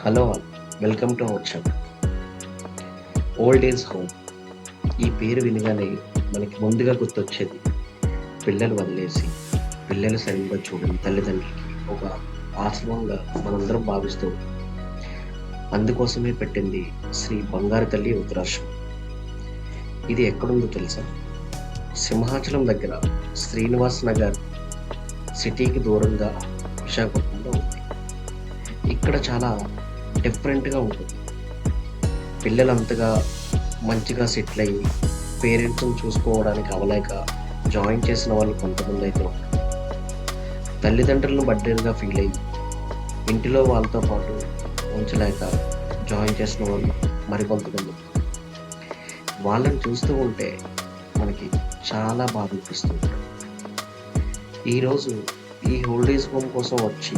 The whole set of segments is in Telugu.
Hello all, welcome to our channel. Old age home ఈ పేరు వినగానే మనకి ముందుగా గుర్తొచ్చేది పిల్లలు వదిలేసి పిల్లలు సరిగ్గా చూడని తల్లిదండ్రులకి ఒక ఆశ్రమంగా మనందరం భావిస్తూ ఉంటాం. అందుకోసమే పెట్టింది శ్రీ బంగారు తల్లి వృద్ధాశ్రమం. ఇది ఎక్కడుందో తెలుసా? సింహాచలం దగ్గర శ్రీనివాస్ నగర్ సిటీకి దూరంగా విశాఖపట్నంలో ఉంది. ఇక్కడ చాలా డిఫరెంట్గా ఉంటుంది. పిల్లలు అంతగా మంచిగా సెటిల్ అయ్యి పేరెంట్స్ని చూసుకోవడానికి అవలేక జాయిన్ చేసిన వాళ్ళు కొంతమంది అయితే ఉంటారు. తల్లిదండ్రులను బర్డెన్గా ఫీల్ అయ్యి ఇంటిలో వాళ్ళతో పాటు ఉంచలేక జాయిన్ చేసిన వాళ్ళు మరికొంతమంది. వాళ్ళని చూస్తూ ఉంటే మనకి చాలా బాధ అనిపిస్తూ ఉంటుంది. ఈరోజు ఈ ఓల్డ్ ఏజ్ హోమ్ కోసం వచ్చి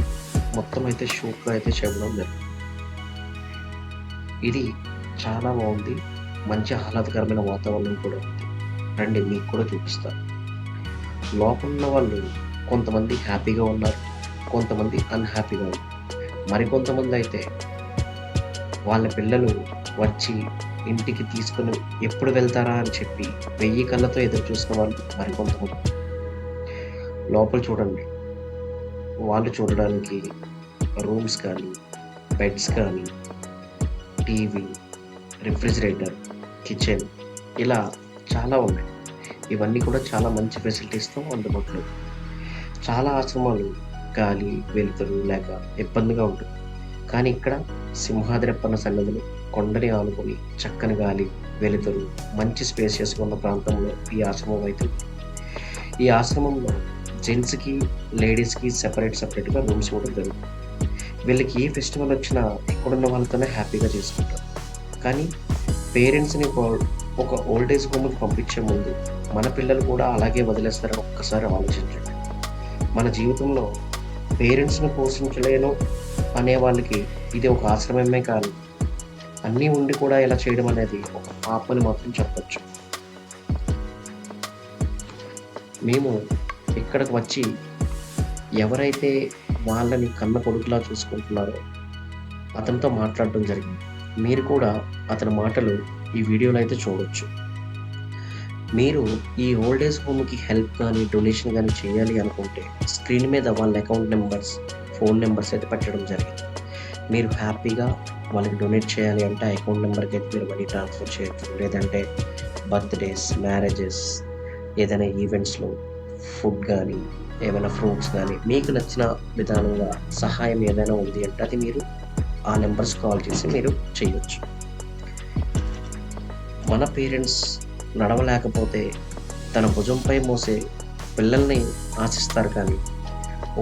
మొత్తం అయితే షూట్గా అయితే చెప్పడం జరిగింది. ఇది చాలా బాగుంది, మంచి ఆహ్లాదకరమైన వాతావరణం కూడా ఉంది. రండి మీకు కూడా చూపిస్తాను. లోపల ఉన్న వాళ్ళు కొంతమంది హ్యాపీగా ఉన్నారు, కొంతమంది అన్హ్యాపీగా ఉన్నారు. మరికొంతమంది అయితే వాళ్ళ పిల్లలు వచ్చి ఇంటికి తీసుకుని ఎప్పుడు వెళ్తారా అని చెప్పి 1000 కళ్ళతో ఎదురు చూసిన వాళ్ళు మరికొంతమంది. లోపల చూడండి, వాళ్ళు చూడడానికి రూమ్స్ కానీ, బెడ్స్ కానీ, టీవీ, రిఫ్రిజిరేటర్, కిచెన్ ఇలా చాలా ఉన్నాయి. ఇవన్నీ కూడా చాలా మంచి ఫెసిలిటీస్తో అందుబాటులో. చాలా ఆశ్రమాలు గాలి వెలుతురు లేక ఇబ్బందిగా ఉంటుంది. కానీ ఇక్కడ సింహాద్రప్పన్న సన్నదులు కొండని ఆనుకొని చక్కని గాలి వెలుతురు మంచి స్పేసియస్గా ఉన్న ప్రాంతంలో ఈ ఆశ్రమం అయితే ఉంది. ఈ ఆశ్రమంలో జెంట్స్కి లేడీస్కి సపరేట్గా రూమ్స్ కూడా జరుగుతుంది. వీళ్ళకి ఏ ఫెస్టివల్ వచ్చినా ఎక్కడున్న వాళ్ళతోనే హ్యాపీగా చేసుకుంటారు. కానీ పేరెంట్స్ని ఒక ఓల్డ్ ఏజ్ హోమ్కి పంపించే ముందు మన పిల్లలు కూడా అలాగే వదిలేస్తారని ఒక్కసారి ఆలోచించండి. మన జీవితంలో పేరెంట్స్ని పోషించలేను అనే వాళ్ళకి ఇది ఒక ఆశ్రమమే కాదు, అన్నీ ఉండి కూడా ఇలా చేయడం అనేది ఒక పాపని మాత్రం చెప్పచ్చు. మేము ఇక్కడికి వచ్చి ఎవరైతే వాళ్ళని కన్న కొడుకులా చూసుకుంటున్నారో అతనితో మాట్లాడడం జరిగింది. మీరు కూడా అతని మాటలు ఈ వీడియోలో అయితే చూడవచ్చు. మీరు ఈ ఓల్డ్ ఏజ్ హోమ్కి హెల్ప్ కానీ డొనేషన్ కానీ చేయాలి అనుకుంటే స్క్రీన్ మీద వాళ్ళ అకౌంట్ నెంబర్స్, ఫోన్ నెంబర్స్ అయితే పెట్టడం జరిగింది. మీరు హ్యాపీగా వాళ్ళకి డొనేట్ చేయాలి అంటే ఆ అకౌంట్ నెంబర్కి అయితే మీరు మనీ ట్రాన్స్ఫర్ చేయొచ్చు. లేదంటే బర్త్డేస్, మ్యారేజెస్, ఏదైనా ఈవెంట్స్లో ఫుడ్ కానీ ఏమైనా ఫ్రూట్స్ కానీ మీకు నచ్చిన విధానంగా సహాయం ఏదైనా ఉంది అంటే అది మీరు ఆ నెంబర్స్ కాల్ చేసి మీరు చేయొచ్చు. మన పేరెంట్స్ నడవలేకపోతే తన భుజంపై మోసే పిల్లల్ని ఆశిస్తారు, కానీ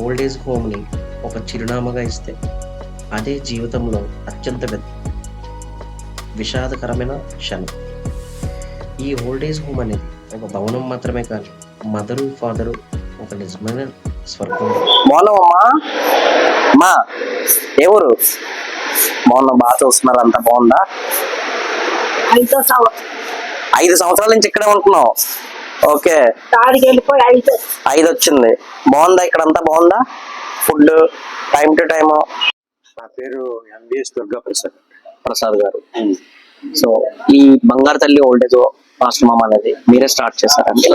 ఓల్డ్ ఏజ్ హోమ్ని ఒక చిరునామాగా ఇస్తే అదే జీవితంలో అత్యంత విషాదకరమైన క్షణం. ఈ ఓల్డ్ ఏజ్ హోమ్ అనేది ఒక భవనం మాత్రమే కానీ మదరు ఫాదరు ఒక నిజమైన స్వర్గం. బాగున్నావమ్మా? అమ్మా ఏ ఊరు? బాగున్నా, బాగా చూస్తున్నారు, అంత బాగుందా? 5 సంవత్సరాల నుంచి ఇక్కడే ఉంటున్నావు? ఓకే, 5 వచ్చింది. బాగుందా ఇక్కడ? అంతా బాగుందా? Food time to time? నా పేరు ఎంబీఎస్ దుర్గా ప్రసాద్ గారు. సో ఈ బంగారు తల్లి ఓల్డ్ ఏజ్ ఆశ్రమం అనేది మీరే స్టార్ట్ చేశారండి?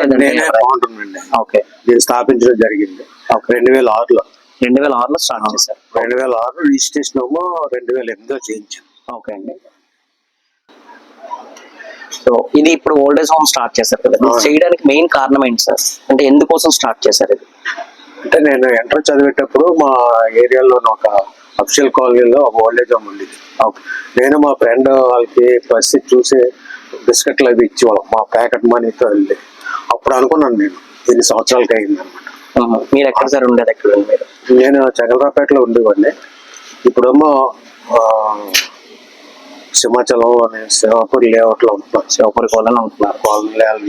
బాగుంటుందండి. ఓకే, దీన్ని స్థాపించడం జరిగింది 2006లో. 2006లో స్టార్ట్ చేశారు. 2006 రిజిస్ట్రేషన్ ఏమో 2008లో చేయించాను. ఓకే అండి. సో ఇది ఇప్పుడు ఓల్డ్ ఏజ్ హోమ్ స్టార్ట్ చేశారు కదా, చేయడానికి మెయిన్ కారణం ఏంటి సార్? అంటే ఎందుకోసం స్టార్ట్ చేశారు ఇది? అంటే నేను ఎంటర్ చదివేటప్పుడు మా ఏరియాలో ఒక అఫిషియల్ కాలనీలో ఒక ఓల్డ్ ఏజ్ హోమ్ ఉండేది. నేను మా ఫ్రెండ్ వాళ్ళకి పరిస్థితి చూసి బిస్కెట్లు అవి ఇచ్చేవాళ్ళం మా ప్యాకెట్ మనీతో వెళ్ళి. అప్పుడు అనుకున్నాను నేను ఎన్ని సంవత్సరాలకి అయింది అనమాట. మీరు ఎక్కడ సార్ ఉండేది? ఎక్కడ మీరు? నేను చగలరాపేటలో ఉండేవాడిని. ఇప్పుడేమో సింహాచలం శివపురి లేఅవుట్లో ఉంటున్నాను. శివపురి కాలనీ ఉంటున్నారు,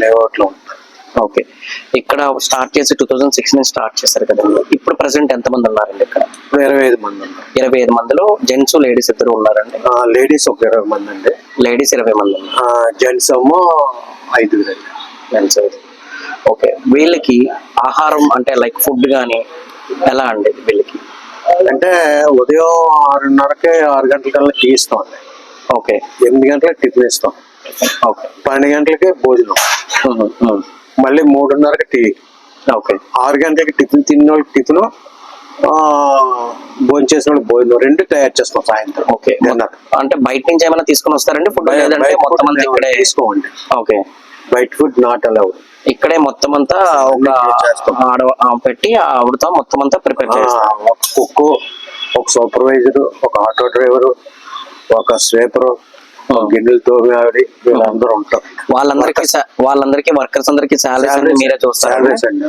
లేఅవుట్లో ఉంటున్నాను. ఓకే, ఇక్కడ స్టార్ట్ చేసి 2006 స్టార్ట్ చేశారు కదండి. ఇప్పుడు ప్రెసెంట్ ఎంతమంది ఉన్నారండి ఇక్కడ? 25 మంది ఉన్నారు. 25 మందిలో జెంట్స్ లేడీస్ ఇద్దరు ఉన్నారండి. లేడీస్ ఒక 20 మంది అండి. లేడీస్ 20 మంది ఉన్నారు. జెంట్స్ ఏమో 5 జెంట్స్. ఓకే, వీళ్ళకి ఆహారం అంటే లైక్ ఫుడ్ కానీ ఎలా అండి వీళ్ళకి? అంటే ఉదయం 6:30కి 6 గంటలకల్లా టీ ఇస్తాం అండి. ఓకే 8 గంటలకు టిఫిన్ ఇస్తాం. ఓకే 12 గంటలకి భోజనం, మళ్ళీ 3:30కి టీ, ఓకే 6 గంటలకి టిఫిన్ తిన్న వాళ్ళకి టిఫిన్, భోజనం చేసిన వాళ్ళకి భోజనం, 2 తయారు చేస్తాం సాయంత్రం. ఓకే అంటే బయట నుంచి ఏమైనా తీసుకుని వస్తారండి ఫుడ్, లేదంటే మొత్తం అంతా ఇక్కడే తీసుకోండి. ఓకే బయట ఫుడ్ నాట్ అలౌడ్. ఇక్కడే మొత్తం అంతా ఒక పెట్టి ఆవిడతో మొత్తం అంతా ప్రిపేర్ చేస్తాం. ఒక కుక్, ఒక సూపర్వైజర్, ఒక ఆటో డ్రైవర్, ఒక స్వీపర్, గిన్నెలు తోమి ఆవిడ, వీళ్ళందరూ ఉంటారు. వాళ్ళందరికీ వర్కర్స్ అందరికి సాలరీస్ మీరే చూస్తారు. సాలరీస్ అండి.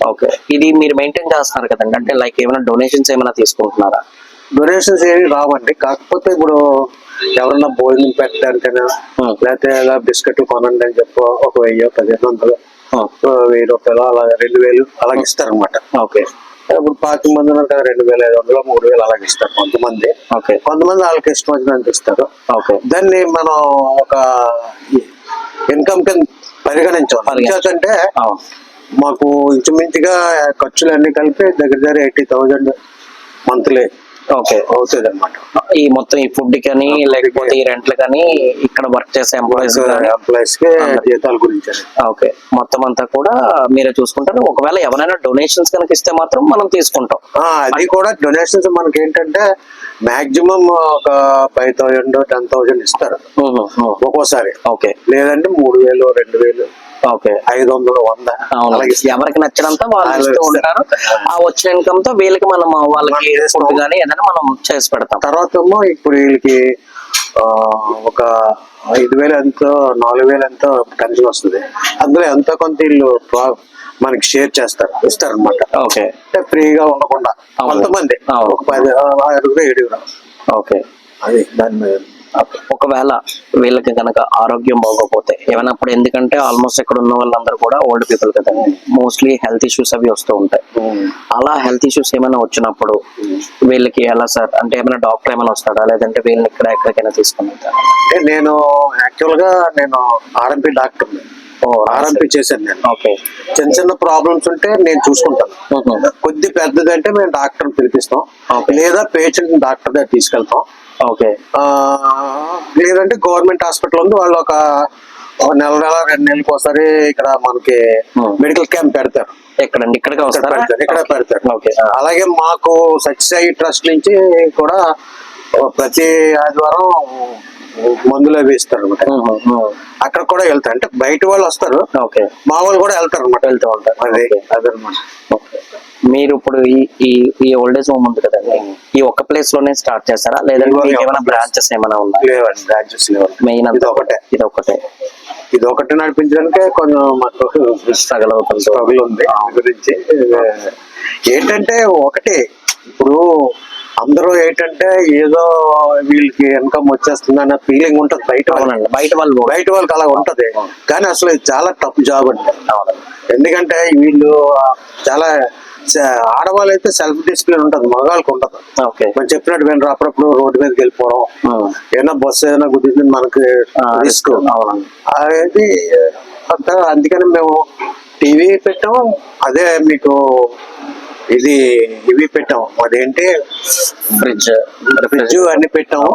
ఓకే ఇది మీరు మెయింటైన్ చేస్తున్నారు కదండి, అంటే లైక్ ఏమైనా డొనేషన్స్ ఏమైనా తీసుకుంటున్నారా? డొనేషన్స్ ఏమి రావండి. కాకపోతే ఇప్పుడు ఎవరన్నా భోజనం పెట్టడానికైనా, లేకపోతే ఇలా బిస్కెట్లు కొనండి అని చెప్పి ఒక 1000-1500, 1000 రూపాయలు, అలాగే 2000 అలాగే ఇస్తారు అనమాట. ఓకే ఇప్పుడు 25 మంది ఉన్నారు కదా, 2500, 3000 అలాగే ఇస్తారు కొంతమంది. ఓకే కొంతమంది వాళ్ళకి ఇష్టం వచ్చినంత ఇస్తారు. ఓకే దాన్ని మనం ఒక ఇన్కమ్ కింద పరిగణించాలి. ఎందుకంటే మాకు ఇంచుమించుగా ఖర్చులు అన్ని కలిపి దగ్గర 80,000 మంత్లీ ఓకే అవుతుంది అనమాట. ఈ మొత్తం ఈ ఫుడ్ కానీ లేకపోతే ఈ రెంట్లు కానీ ఇక్కడ వర్క్ చేసే ఎంప్లాయీస్ కి జీతాల గురించి. ఓకే మొత్తం అంతా కూడా మీరే చూసుకుంటారు. ఒకవేళ ఎవరైనా డొనేషన్స్ కనుక ఇస్తే మాత్రం మనం తీసుకుంటాం. అది కూడా డొనేషన్స్ మనకి ఏంటంటే మాక్సిమం ఒక 5,000, 10,000 ఇస్తారు ఒక్కోసారి. ఓకే లేదంటే 3,000, 2,000, ఓకే 500, 100 ఎవరికి నచ్చినంత వాళ్ళు ఇస్తూ ఉంటారు. ఆ వచ్చిన ఇన్కమ్ తో వీళ్ళకి మనం వాళ్ళకి ఫుడ్ కానీ ఏదైనా మనం చేసి పెడతాం. తర్వాత ఇప్పుడు వీళ్ళకి ఒక 5,000 ఎంతో 4,000 ఎంతో పెన్షన్ వస్తుంది. అందులో ఎంతో కొంత వీళ్ళు మనకి షేర్ చేస్తారు, ఇస్తారు అనమాట. ఓకే అంటే ఫ్రీగా ఉండకుండా కొంతమంది ఒక 10, 6, 7. ఓకే అది దాని మీద. ఒకవేళ వీళ్ళకి కనుక ఆరోగ్యం బాగోపోతే ఏమైనా, అప్పుడు ఎందుకంటే ఆల్మోస్ట్ ఇక్కడ ఉన్న వాళ్ళందరూ కూడా ఓల్డ్ పీపుల్ కదండి, మోస్ట్లీ హెల్త్ ఇష్యూస్ అవి వస్తూ ఉంటాయి. అలా హెల్త్ ఇష్యూస్ ఏమైనా వచ్చినప్పుడు వీళ్ళకి ఎలా సార్, అంటే ఏమైనా డాక్టర్ ఏమైనా వస్తాడా, లేదంటే వీళ్ళని ఇక్కడ ఎక్కడికైనా తీసుకుని వెళ్తారా? నేను యాక్చువల్ గా నేను ఆర్ఎంపీ డాక్టర్, ఆర్ఎంపీ చేశాను నేను. ఓకే చిన్న చిన్న ప్రాబ్లమ్స్ ఉంటే నేను చూసుకుంటాను. కొద్ది పెద్దదంటే మేము డాక్టర్ పిలిపిస్తాం, లేదా పేషెంట్ డాక్టర్ దగ్గర తీసుకెళ్తాం. ఓకే లేదంటే గవర్నమెంట్ హాస్పిటల్ ఉంది, వాళ్ళు ఒక నెల 2 నెలలకు ఒకసారి ఇక్కడ మనకి మెడికల్ క్యాంప్ పెడతారు. ఎక్కడండి? ఇక్కడికి వస్తారా? ఇక్కడ పెడతారు. ఓకే అలాగే మాకు సత్యసాయి ట్రస్ట్ నుంచి కూడా ప్రతి ఆదివారం మందులు అవి ఇస్తారు అనమాట. అక్కడ కూడా వెళ్తారు. అంటే బయట వాళ్ళు వస్తారు, ఓకే మా వాళ్ళు కూడా వెళ్తారు అనమాట, వెళ్తూ ఉంటారు. అదనమాట. మీరు ఇప్పుడు ఈ ఓల్డేజ్ హోమ్ ఉంది కదండి, ఈ ఒక్క ప్లేస్ లోనే స్టార్ట్ చేస్తారా, లేదంటే ఏమైనా బ్రాంచెస్ ఏమైనా ఉన్నాయి? లేవండి, బ్రాంచెస్ లేవు. మెయిన్ ఇది ఒకటే నడిపించడానికే కొంచెం మాకు స్ట్రగుల్ ఉంది. గురించి ఏంటంటే ఒకటి, ఇప్పుడు అందరూ ఏంటంటే ఏదో వీళ్ళకి ఇన్కమ్ వచ్చేస్తుంది అన్న ఫీలింగ్ ఉంటది బయట వాళ్ళకి అలా ఉంటది. కానీ అసలు ఇది చాలా టఫ్ జాబ్ అండి. ఎందుకంటే వీళ్ళు చాలా ఆడవాళ్ళు అయితే సెల్ఫ్ డిసిప్లిన్ ఉంటది, మగవాళ్ళకి ఉండదు. మనం చెప్పినట్టు వినరు, అప్పుడప్పుడు రోడ్డు మీదకి వెళ్ళిపోవడం, ఏదైనా బస్సు ఏదైనా గుద్దింది మనకి రిస్క్ అనేది అంతా. అందుకని మేము టీవీ పెట్టాము, అదే మీకు ఇవి పెట్టాము, అదేంటి ఫ్రిడ్జ్ అన్ని పెట్టాము.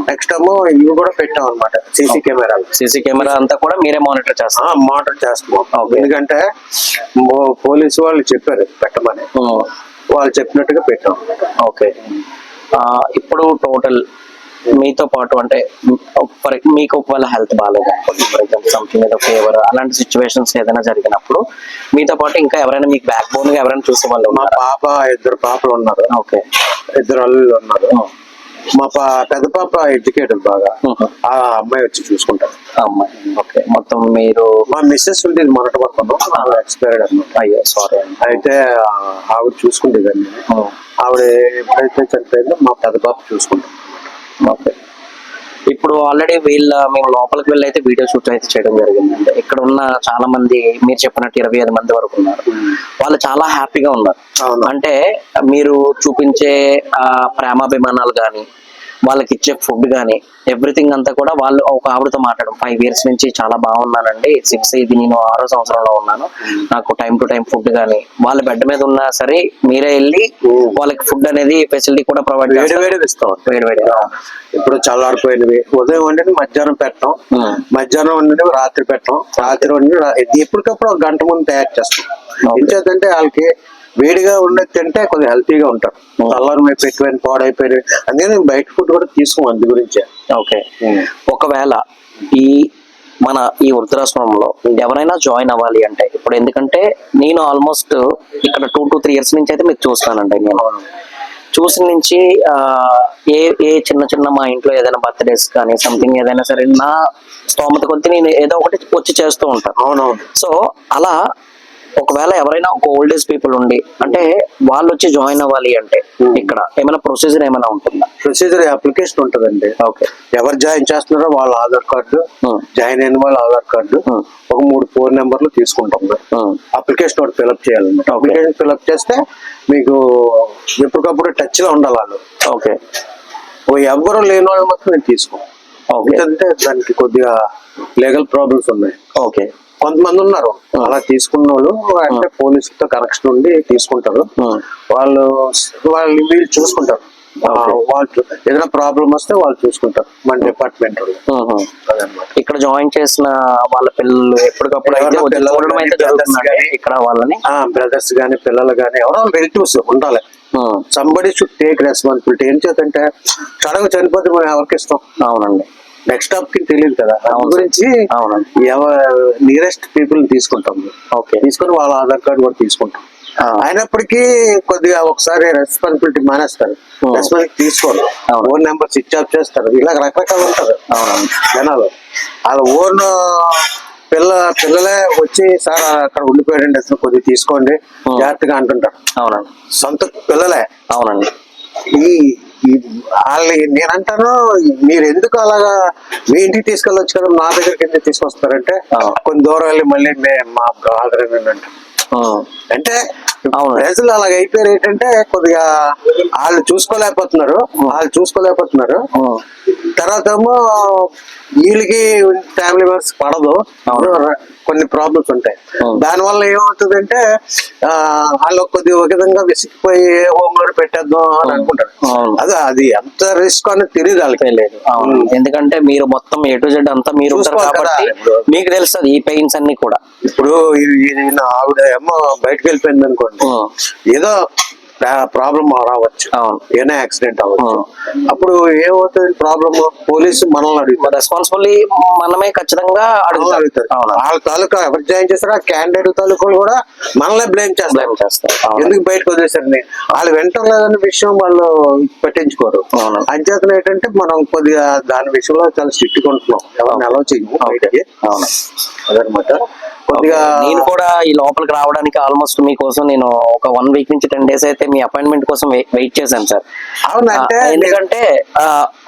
నెక్స్ట్ ఏమో ఇవి కూడా పెట్టాం అనమాట, సీసీ కెమెరా అంతా కూడా మీరే మానిటర్ చేస్తాం. ఎందుకంటే పోలీసు వాళ్ళు చెప్పారు పెట్టమని, వాళ్ళు చెప్పినట్టుగా పెట్టాం. ఓకే ఇప్పుడు టోటల్ మీతో పాటు అంటే మీకు ఒకవేళ హెల్త్ బాగాలేదు అనుకోండి, ఫర్ ఎగ్జాంపుల్ సంథింగ్ ఏదో ఫీవర్, అలాంటి సిచ్యువేషన్స్ ఏదైనా జరిగినప్పుడు మీతో పాటు ఇంకా ఎవరైనా మీకు బ్యాక్ బోన్ గా ఎవరైనా చూసే వాళ్ళు? మా పాప, 2 పాపలు ఉన్నారు. ఓకే 2 అల్లుళ్ళు ఉన్నారు. మా పెద్ద పాప ఎడ్యుకేటెడ్ బాగా, ఆ అమ్మాయి వచ్చి చూసుకుంటారు. అమ్మాయి ఓకే. మొత్తం మీరు మా మిస్సెస్ ఉండేది మొన్నటి వరకు ఎక్స్పైర్డ్ అనమాట. అయ్యో సారీ. అయితే ఆవిడ చూసుకుంటేదండి. ఆవిడ ఎప్పుడైతే చనిపోయిందో మా పెద్ద పాప చూసుకుంటాం. ఓకే ఇప్పుడు ఆల్రెడీ మేము లోపలికి వెళ్ళి అయితే వీడియో షూట్ అయితే చేయడం జరిగిందండి. ఇక్కడ ఉన్న చాలా మంది మీరు చెప్పినట్టు 25 మంది వరకు ఉన్నారు. వాళ్ళు చాలా హ్యాపీగా ఉన్నారు. అంటే మీరు చూపించే ప్రేమాభిమానాలు కానీ, వాళ్ళకి ఇచ్చే ఫుడ్ కానీ ఎవ్రీథింగ్ అంతా కూడా వాళ్ళు ఒక ఆవిడతో మాట్లాడడం 5 years నుంచి చాలా బాగున్నానండి, 6 ఇది నేను 6వ సంవత్సరంలో ఉన్నాను, నాకు టైం టు టైం ఫుడ్ కానీ వాళ్ళ బెడ్ మీద ఉన్నా సరే మీరే వెళ్ళి వాళ్ళకి ఫుడ్ అనేది ఫెసిలిటీ కూడా ప్రొవైడ్ వేడి ఇస్తాం. వేడి ఇప్పుడు చల్లారిపోయినవి ఉదయం వండిని మధ్యాహ్నం పెట్టాం, మధ్యాహ్నం వండినవి రాత్రి పెట్టాం, రాత్రి వండిన ఎప్పటికప్పుడు 1 గంట ముందు తయారు చేస్తాం. ఎందుకంటే వాళ్ళకి వేడిగా ఉండేది తింటే కొంచెం హెల్తీగా ఉంటారు. చల్లారి పెట్టుకొని పాడైపోయి అందుకని బయట ఫుడ్ కూడా తీసుకోం అందు గురించే. ఓకే, ఒకవేళ ఈ వృద్ధాశ్రమంలో ఎవరైనా జాయిన్ అవ్వాలి అంటే ఇప్పుడు, ఎందుకంటే నేను ఆల్మోస్ట్ ఇక్కడ 2 to 3 years నుంచి అయితే మీరు చూస్తానండి. నేను చూసిన నుంచి ఏ చిన్న మా ఇంట్లో ఏదైనా బర్త్డేస్ కానీ సంథింగ్ ఏదైనా సరే నా స్తోమత కొద్ది నేను ఏదో ఒకటి వచ్చి చేస్తూ ఉంటాను. అవునవును. సో అలా ఒకవేళ ఎవరైనా ఒక ఓల్డ్ ఏజ్ పీపుల్ ఉండి అంటే వాళ్ళు వచ్చి జాయిన్ అవ్వాలి అంటే ఇక్కడ ఏమైనా ప్రొసీజర్ ఏమైనా ఉంటుందా? ప్రొసీజర్ అప్లికేషన్ ఉంటుందండి. ఓకే, ఎవరు జాయిన్ చేస్తున్నారో వాళ్ళ ఆధార్ కార్డు, జాయిన్ అయిన వాళ్ళ ఆధార్ కార్డు, ఒక 3 ఫోన్ నెంబర్లు తీసుకుంటాం. అప్లికేషన్ ఒకటి ఫిల్అప్ చేయాలన్నమాట. అప్లికేషన్ ఫిల్అప్ చేస్తే మీకు ఎప్పటికప్పుడు టచ్ లో ఉండాలి వాళ్ళు. ఓకే, ఎవరు లేని వాళ్ళు మాత్రం నేను తీసుకోను. ఎందుకంటే దానికి కొద్దిగా లీగల్ ప్రాబ్లమ్స్ ఉన్నాయి. ఓకే, కొంతమంది ఉన్నారు అలా తీసుకున్న వాళ్ళు, అంటే పోలీసులతో కనెక్షన్ ఉండి తీసుకుంటారు. వాళ్ళు వీళ్ళు చూసుకుంటారు. వాళ్ళు ఏదైనా ప్రాబ్లం వస్తే వాళ్ళు చూసుకుంటారు మన డిపార్ట్మెంట్ వాళ్ళు. ఇక్కడ జాయిన్ చేసిన వాళ్ళ పిల్లలు ఎప్పటికప్పుడు ఇక్కడ వాళ్ళని బ్రదర్స్ గానీ పిల్లలు గానీ ఎవరో రిలేటివ్స్ ఉండాలి. Somebody should take responsibility. ఏం చేద్దంటే సడన్ గా చనిపోతే మనం ఎవరికి ఇస్తాం? అవునండి, నెక్స్ట్ స్టాప్ కి తెలియదు కదా. దాని గురించి నియరెస్ట్ పీపుల్ తీసుకుంటాం. ఓకే, తీసుకుని వాళ్ళ ఆధార్ కార్డు కూడా తీసుకుంటాం. అయినప్పటికీ కొద్దిగా ఒకసారి రెస్పాన్సిబిలిటీ మానేస్తారు, రెస్పాన్సిబిలిటీ తీసుకోరు, ఓన్ నెంబర్ స్విచ్ ఆఫ్ చేస్తారు. ఇలా రకరకాలు ఉంటారు జనాలు. వాళ్ళ ఓన్ పిల్లలే వచ్చి సార్ అక్కడ ఉండిపోయాడండి అసలు కొద్దిగా తీసుకోండి జాగ్రత్తగా అంటుంటారు. అవునండి, సొంత పిల్లలే. అవునండి. వాళ్ళని నేనంటాను, మీరు ఎందుకు అలాగా మీ ఇంటికి తీసుకెళ్ళొచ్చు కదా, నా దగ్గరికి ఎందుకు తీసుకొస్తారంటే కొన్ని దూరం వెళ్ళి మళ్ళీ మా బ్రదర్ అంటే ప్రజలు అలాగ అయిపోయారు. ఏంటంటే కొద్దిగా వాళ్ళు చూసుకోలేకపోతున్నారు. తర్వాత ఏమో వీళ్ళకి ఫ్యామిలీ మెంబర్స్ పడదు, కొన్ని ప్రాబ్లమ్స్ ఉంటాయి. దానివల్ల ఏమవుతుందంటే వాళ్ళు కొద్దిగా ఒక విధంగా విసిగిపోయి హోమ్ లోడ్ పెట్టేద్దాం అని అనుకుంటారు. అది ఎంత రిస్క్ అనేది తెలియదు వాళ్ళకి. లేదు, ఎందుకంటే మీరు మొత్తం A to Z అంతా మీరు మీకు తెలుస్తుంది ఈ పెయిన్స్ అన్ని కూడా. ఇప్పుడు ఆవిడ ఏమో బయటకు వెళ్ళిపోయింది అనుకోండి, ఏదో ప్రాబ్లం రావచ్చు, ఏదైనా యాక్సిడెంట్ అవ్వచ్చు. అప్పుడు ఏమవుతుంది ప్రాబ్లమ్? పోలీసు మనల్ని అడుగుతారు, రెస్పాన్సిబిలిటీ మనమే ఖచ్చితంగా అడుగుతారు. వాళ్ళ తాలూకా ఎవరు జాయిన్ చేస్తారో ఆ క్యాండిడేట్ తాలూకాలు కూడా మనల్నే బ్లేమ్ చేస్తారు. ఎందుకు బయటకు వదిలేసారని. వాళ్ళు వింటాం లేదనే విషయం వాళ్ళు పట్టించుకోరు. అంచేతన ఏంటంటే మనం కొద్దిగా దాని విషయంలో చాలా స్ట్రిక్ట్ ఉంటున్నాం, ఎవరిని అలౌ చేయము బయటకి. అదనమాట. కొద్దిగా నేను కూడా ఈ లోపలికి రావడానికి ఆల్మోస్ట్ మీకోసం నేను ఒక 1 week నుంచి 10 days అయితే మీ అపాయింట్మెంట్ కోసం వెయిట్ చేశాను సార్. అవునంటే ఎందుకంటే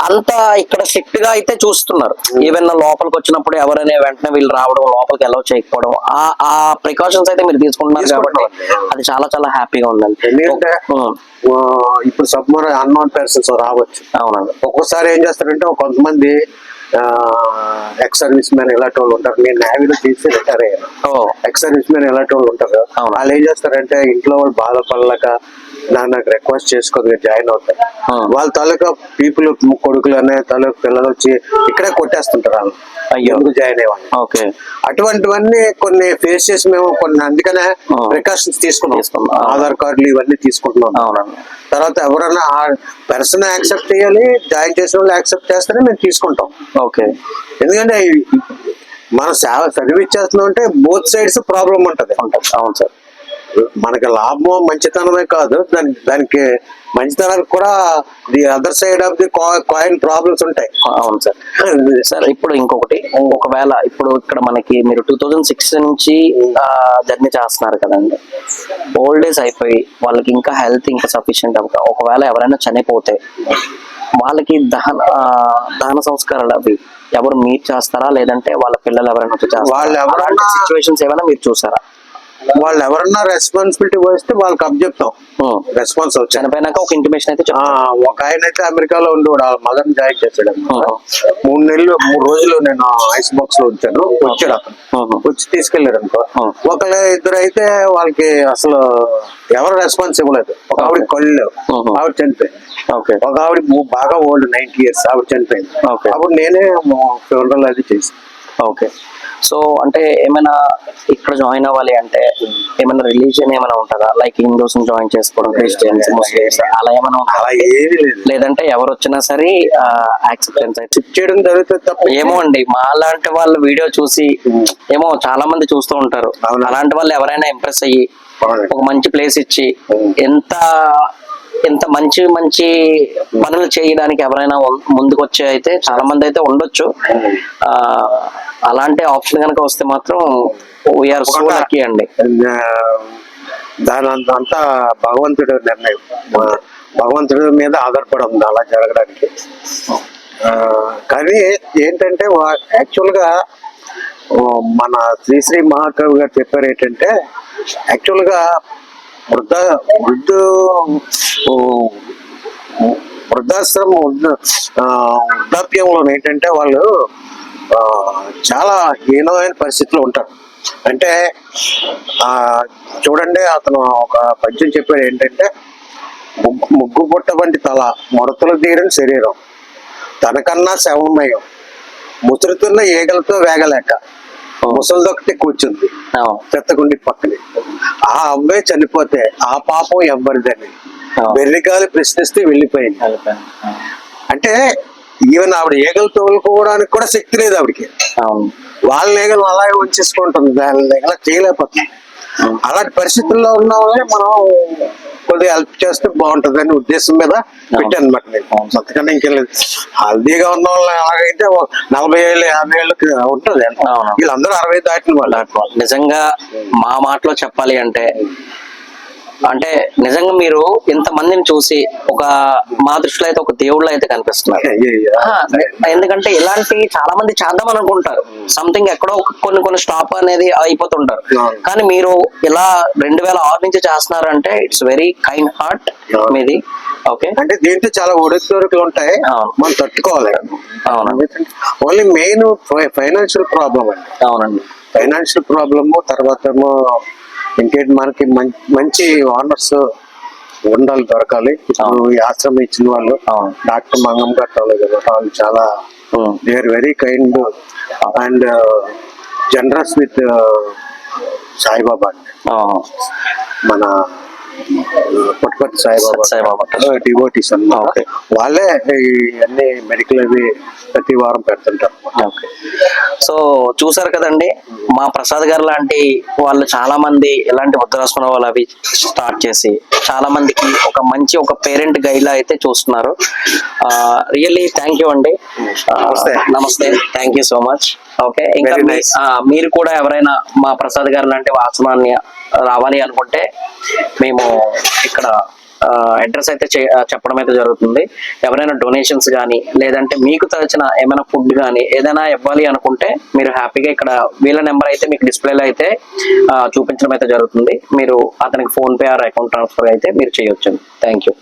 అంత ఇక్కడ స్ట్రిక్ట్ గా అయితే చూస్తున్నారు. ఈవెన్ లోపలికి వచ్చినప్పుడు ఎవరైనా వెంటనే వీళ్ళు రావడం, లోపలికి అలౌ చేయకపోవడం, ఆ ప్రికాషన్స్ అయితే మీరు తీసుకుంటున్నారు కాబట్టి అది చాలా చాలా హ్యాపీగా ఉందండి. ఇప్పుడు సబ్మర్ అన్నోన్ పర్సన్స్ రావచ్చు. అవునండి. ఒక్కోసారి ఏం చేస్తారంటే కొంతమంది ఎక్స్ సర్వీస్ మ్యాన్ ఇలాంటి వాళ్ళు ఉంటారు. నేను నేవీలో తీసి రిటైర్ అయ్యాను. ఎక్స్ సర్వీస్ మ్యాన్ ఇలాంటి వాళ్ళు ఉంటారు. వాళ్ళు ఏం చేస్తారంటే ఇంట్లో వాళ్ళు బాధపడలేక నాకు రిక్వెస్ట్ చేసుకోదు జాయిన్ అవుతారు. వాళ్ళ తాలూకా పీపుల్ కొడుకులనే తాలూకా పిల్లలు వచ్చి ఇక్కడే కొట్టేస్తుంటారు వాళ్ళు ఎందుకు జాయిన్ అయ్యేవాళ్ళు. ఓకే, అటువంటివన్నీ కొన్ని ఫేస్ చేసి మేము కొన్ని అందుకనే ప్రికాషన్స్ తీసుకున్నాం. ఆధార్ కార్డులు ఇవన్నీ తీసుకుంటున్నాం. తర్వాత ఎవరైనా ఆ పర్సన్ యాక్సెప్ట్ చేయాలి, జాయిన్ చేసిన వాళ్ళు యాక్సెప్ట్ చేస్తేనే మేము తీసుకుంటాం. ఓకే, ఎందుకంటే మనం సర్వీస్ చేస్తున్నాం అంటే బోత్ సైడ్స్ ప్రాబ్లం ఉంటది. అవును సార్. మనకి లాభం మంచితనమే కాదు, దానికి మంచితనానికి కూడా the other side of the coin problems ఉంటాయి. అవును సార్. సార్ ఇప్పుడు ఇంకొకటి, ఒకవేళ ఇప్పుడు ఇక్కడ మనకి మీరు 2006 నుంచి జర్నీ చేస్తున్నారు కదండి, ఓల్డ్ ఏజ్ అయిపోయి వాళ్ళకి ఇంకా హెల్త్ ఇంకా సఫిషియెంట్ అవ్వక ఒకవేళ ఎవరైనా చనిపోతే వాళ్ళకి దహన సంస్కారాలు అవి ఎవరు మీరు చేస్తారా, లేదంటే వాళ్ళ పిల్లలు ఎవరైనా చేస్తారా? సిచ్యువేషన్స్ ఏమైనా మీరు చూసారా? వాళ్ళు ఎవరన్నా రెస్పాన్సిబిలిటీ వస్తే వాళ్ళకి అప్పచెప్తాం, రెస్పాన్స్ వచ్చాను. చనిపోయినాక ఒక ఇంటిమేషన్ అయితే ఒక ఆయన అయితే అమెరికాలో ఉండేవాడు, వాళ్ళ మదర్ జాయిన్ చేశాడు. 3 రోజులు నేను ఐస్ బాక్స్ లో ఉంచాను, వచ్చాడు అతను, వచ్చి తీసుకెళ్లారు అనుకో. ఒకళ్ళు ఇద్దరు అయితే వాళ్ళకి అసలు ఎవరు రెస్పాన్స్ ఇవ్వలేదు. ఒక ఆవిడ కళ్ళు లేవు, ఆవిడ చనిపోయింది. ఒక ఆవిడ బాగా ఓల్డ్ 90 years, ఆవిడ చనిపోయింది. అప్పుడు నేనే ఫ్యూనరల్ అది చేసాను. ఓకే. సో అంటే ఏమైనా ఇక్కడ జాయిన్ అవ్వాలి అంటే ఏమైనా రిలీజియన్ ఏమైనా ఉంటుందా? లైక్ హిందూస్ జాయిన్ చేసుకోవడం, క్రిస్టియన్స్, ముస్లిమ్స్ అలా ఏమైనా ఉంటుందా? అలా ఏమీ లేదు. లేదంటే ఎవరు వచ్చినా సరే యాక్సెప్టెన్స్ అయితే చేయడం జరుగుతుంది తప్ప. ఏమో అండి, మా లాంటి వాళ్ళు వీడియో చూసి ఏమో చాలా మంది చూస్తూ ఉంటారు. అలాంటి వాళ్ళు ఎవరైనా ఇంప్రెస్ అయ్యి ఒక మంచి ప్లేస్ ఇచ్చి ఎంత మంచి మంచి పనులు చేయడానికి ఎవరైనా ముందుకు వచ్చే అయితే చాలా మంది అయితే ఉండొచ్చు. అలాంటి ఆప్షన్ కనుక వస్తే మాత్రం వీఆర్ సో లక్కీ అండి. దాని అంతా భగవంతుడి నిర్ణయం, భగవంతుడి మీద ఆధారపడి ఉంది అలా జరగడానికి. కానీ ఏంటంటే యాక్చువల్ గా మన శ్రీ మహాకవి గారు చెప్పారు ఏంటంటే, యాక్చువల్ గా వృద్ధాశ్రమం వృద్ధాప్యంలో ఏంటంటే వాళ్ళు చాలా హీనమైన పరిస్థితిలో ఉంటారు. అంటే చూడండి, అతను ఒక పద్యం చెప్పాడు ఏంటంటే, ముగ్గు పుట్ట వంటి తల, మొడతలు తీరని శరీరం, తనకన్నా శవమయం, ముసురుతున్న ఈగలతో వేగలేక ముసలిదొకటి కూర్చుంది చెత్తగుండి పక్కనే. ఆ అమ్మాయి చనిపోతే ఆ పాపం ఎవ్వరిదని వెర్రిగాలి ప్రశ్నిస్తే వెళ్ళిపోయింది. అంటే ఈవెన్ ఆవిడ ఈగలు తోలుకోవడానికి కూడా శక్తి లేదు ఆవిడకి. వాళ్ళ ఈగలు అలాగే ఉంచేసుకుంటుంది, దాని ఈగల చేయలేకపోతుంది. అలాంటి పరిస్థితుల్లో ఉన్న వాళ్ళే మనం కొద్దిగా హెల్ప్ చేస్తే బాగుంటది అనే ఉద్దేశం మీద పెట్టాను అనమాట నేను. అంతకన్నా ఇంకెళ్ళలేదు. హెల్దీగా ఉన్న వాళ్ళు ఎలాగైతే 40 ఏళ్ళు 50 ఏళ్ళకి ఉంటుంది, వీళ్ళందరూ 60 దాటిన వాళ్ళు. నిజంగా మా మాటలో చెప్పాలి అంటే నిజంగా మీరు ఇంత మందిని చూసి మా దృష్టిలో అయితే ఒక దేవుళ్ళు అయితే కనిపిస్తున్నారు. ఎందుకంటే ఇలాంటి చాలా మంది చేద్దాం అనుకుంటారు, సంథింగ్ ఎక్కడో కొన్ని స్టాప్ అనేది అయిపోతుంటారు. కానీ మీరు ఇలా 2006 నుంచి చేస్తున్నారు అంటే ఇట్స్ వెరీ కైండ్ హార్ట్ మీది. ఓకే. అంటే దీంట్లో చాలా ఒడిదుడుకులు ఉంటాయి, మనం తట్టుకోవాలి. ఓన్లీ మెయిన్ ఫైనాన్షియల్ ప్రాబ్లం అండి. అవునండి, ఫైనాన్షియల్ ప్రాబ్లమ్. తర్వాత ఏమో ఇంకేంటి, మనకి మంచి ఓనర్స్ ఉండాలి, దొరకాలి. ఈ ఆశ్రమం ఇచ్చిన వాళ్ళు డాక్టర్ మంగం గారు కదా, వాళ్ళు చాలా they are very kind and generous with Sai Baba అండి. మన పుట్టపర్తి సాయిబాబా డివోటీస్ అన్నమాట. వాళ్ళే అన్ని మెడికల్ అవి ప్రతి వారం పెడుతుంటారు. సో చూసారు కదండి, మా ప్రసాద్ గారు లాంటి వాళ్ళు చాలా మంది ఇలాంటి వృద్ధాశ్రమం వాళ్ళు అవి స్టార్ట్ చేసి చాలా మందికి ఒక పేరెంట్ గైడ్ లా అయితే చూస్తున్నారు. రియల్లీ థ్యాంక్ యూ అండి. నమస్తే, thank you so much. Okay. ఇంకా మీరు కూడా ఎవరైనా మా ప్రసాద్ గారు లాంటి ఆశ్రమాన్ని రావాలి అనుకుంటే మేము ఇక్కడ అడ్రస్ అయితే చెప్పడం అయితే జరుగుతుంది. ఎవరైనా డొనేషన్స్ కానీ లేదంటే మీకు తోచిన ఏమైనా ఫుడ్ కానీ ఏదైనా ఇవ్వాలి అనుకుంటే మీరు హ్యాపీగా ఇక్కడ వీళ్ళ నెంబర్ అయితే మీకు డిస్ప్లేలో అయితే చూపించడం అయితే జరుగుతుంది. మీరు అతనికి ఫోన్పే ఆర్ అకౌంట్ ట్రాన్స్ఫర్ అయితే మీరు చేయొచ్చు. Thank you.